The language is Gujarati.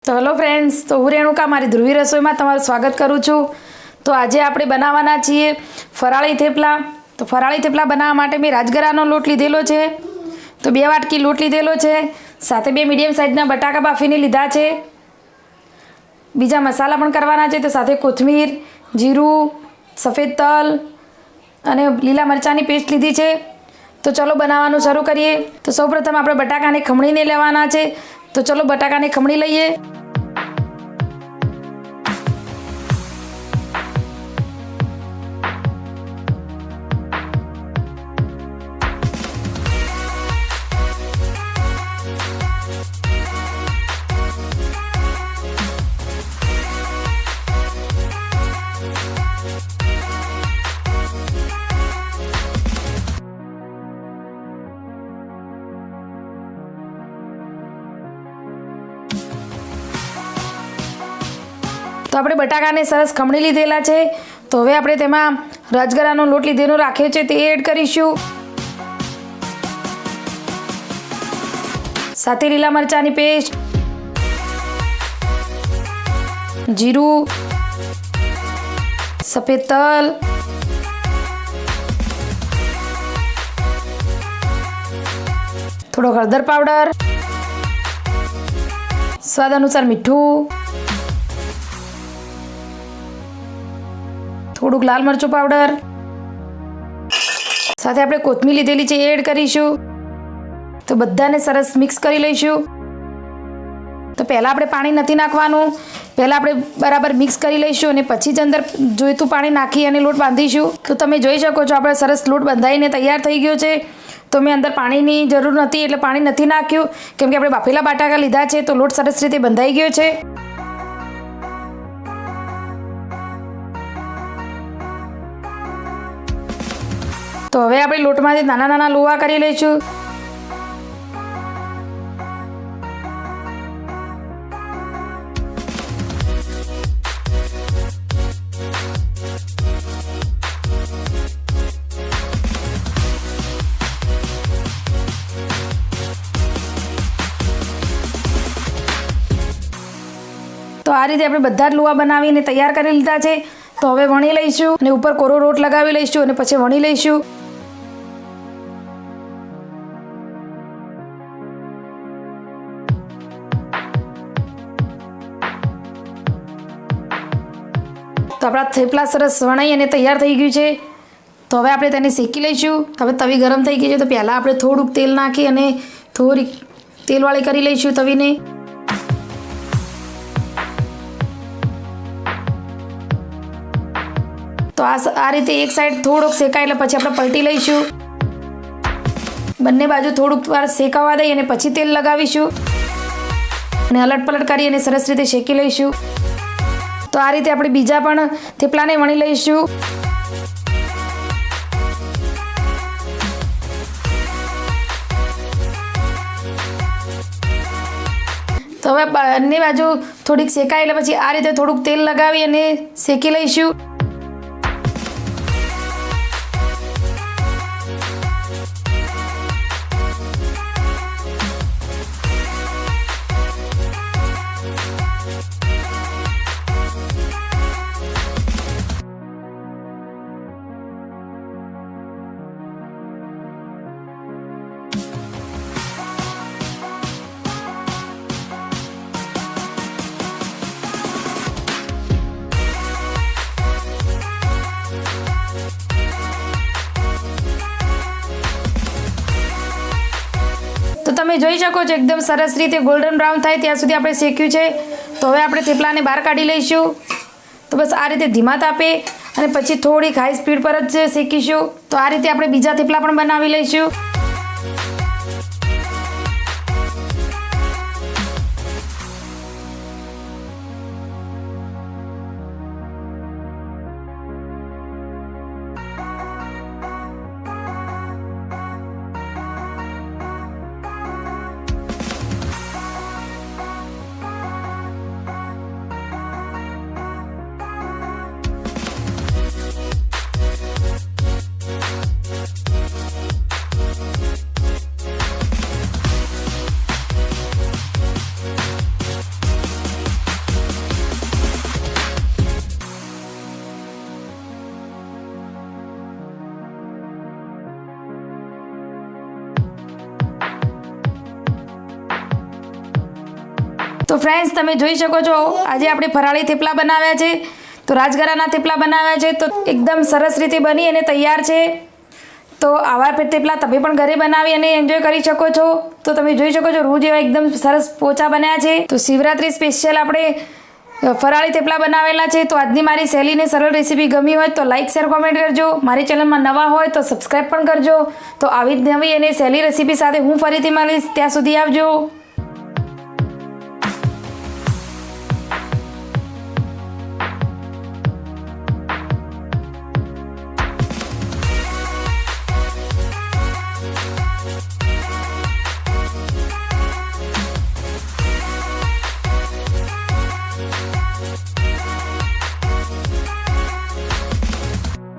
તો હેલો ફ્રેન્ડ્સ, તો હું રેણુકા મારી ધ્રુવી રસોઈમાં તમારું સ્વાગત કરું છું। તો આજે આપણે બનાવવાના છીએ ફરાળી થેપલા। તો ફરાળી થેપલા બનાવવા માટે મેં રાજગરાનો લોટ લીધેલો છે। તો 2 વાટકી લોટ લીધેલો છે, સાથે 2 મીડિયમ સાઇઝના બટાકા બાફીને લીધા છે। બીજા મસાલા પણ કરવાના છે, તો સાથે કોથમીર, જીરું, સફેદ તલ અને લીલા મરચાંની પેસ્ટ લીધી છે। તો ચલો બનાવવાનું શરૂ કરીએ। તો સૌપ્રથમ આપણે બટાકાને ખમણીને લેવાના છે। તો ચલો બટાકાને ખમણી લઈએ। તો આપણે બટાકાને સરસ ખમણી લીધેલા છે। તો હવે આપણે તેમાં રાજગરાનો લોટ લીધેલો રાખ્યો છે તે એડ કરીશું, સાથે લીલા મરચાંની પેસ્ટ, જીરું, સફેદ તલ, થોડો હળદર પાવડર, સ્વાદ અનુસાર મીઠું, થોડુંક લાલ મરચું પાવડર, સાથે આપણે કોથમીર લીધેલી છે એડ કરીશું। તો બધાને સરસ મિક્સ કરી લઈશું। તો પહેલાં આપણે પાણી નથી નાખવાનું, પહેલાં આપણે બરાબર મિક્સ કરી લઈશું અને પછી જ અંદર જોઈતું પાણી નાખી અને લોટ બાંધીશું। તો તમે જોઈ શકો છો આપણે સરસ લોટ બંધાઈને તૈયાર થઈ ગયો છે। તો મેં અંદર પાણીની જરૂર નથી એટલે પાણી નથી નાખ્યું, કેમ કે આપણે બાફેલા બટાકા લીધા છે તો લોટ સરસ રીતે બંધાઈ ગયો છે। તો હવે આપણે લોટમાંથી નાના નાના લોવા કરી લઈશું। તો આ રીતે આપણે બધા જ લોવા બનાવીને તૈયાર કરી લીધા છે। તો હવે વણી લઈશું અને ઉપર કોરો રોટ લગાવી લઈશું અને પછી વણી લઈશું। તો આપણા થેપલા સરસ વણાઈ અને તૈયાર થઈ ગયું છે। તો હવે આપણે તેને શેકી લઈશું। હવે તવી ગરમ થઈ ગઈ છે, તો પહેલાં આપણે થોડુંક તેલ નાખી અને થોડીક તેલવાળી કરી લઈશું તવીને। તો આ રીતે એક સાઈડ થોડોક શેકાય એટલે પછી આપણે પલટી લઈશું। બંને બાજુ થોડુંક વાર શેકાવા દઈ અને પછી તેલ લગાવીશું અને અલટ પલટ કરી અને સરસ રીતે શેકી લઈશું। તો આ રીતે આપણે બીજા પણ થેપલાને વણી લઈશું। તો હવે બંને બાજુ થોડીક શેકાય એટલે પછી આ રીતે થોડુંક તેલ લગાવી અને શેકી લઈશું। તો તમે જોઈ શકો છો એકદમ સરસ રીતે ગોલ્ડન બ્રાઉન થાય ત્યાં સુધી આપણે શેક્યું છે। તો હવે આપણે થેપલાને બહાર કાઢી લઈશું। તો બસ આ રીતે ધીમા તાપે અને પછી થોડીક હાઈ સ્પીડ પર જ શેકીશું। તો આ રીતે આપણે બીજા થેપલા પણ બનાવી લઈશું। ફ્રેન્ડ્સ, તમે જોઈ શકો છો આજે આપણે ફરાળી થેપલા બનાવ્યા છે. તો રાજગરાના થેપલા બનાવ્યા છે તો એકદમ સરસ રીતે બની અને તૈયાર છે. તો આવા થેપલા તમે પણ ઘરે બનાવી અને એન્જોય કરી શકો છો. તો તમે જોઈ શકો છો રૂ જેવા એકદમ સરસ પોચા બન્યા છે. તો શિવરાત્રી સ્પેશિયલ આપણે ફરાળી થેપલા બનાવેલા છે. તો આજની મારી સહેલી ને સરળ રેસીપી ગમી હોય તો લાઇક શેર કોમેન્ટ કરજો. મારી ચેનલમાં નવા હોય તો સબસ્ક્રાઈબ પણ કરજો. તો આવી જ નવી અને સહેલી રેસીપી સાથે હું ફરીથી મળીશ. ત્યાં સુધી આવજો.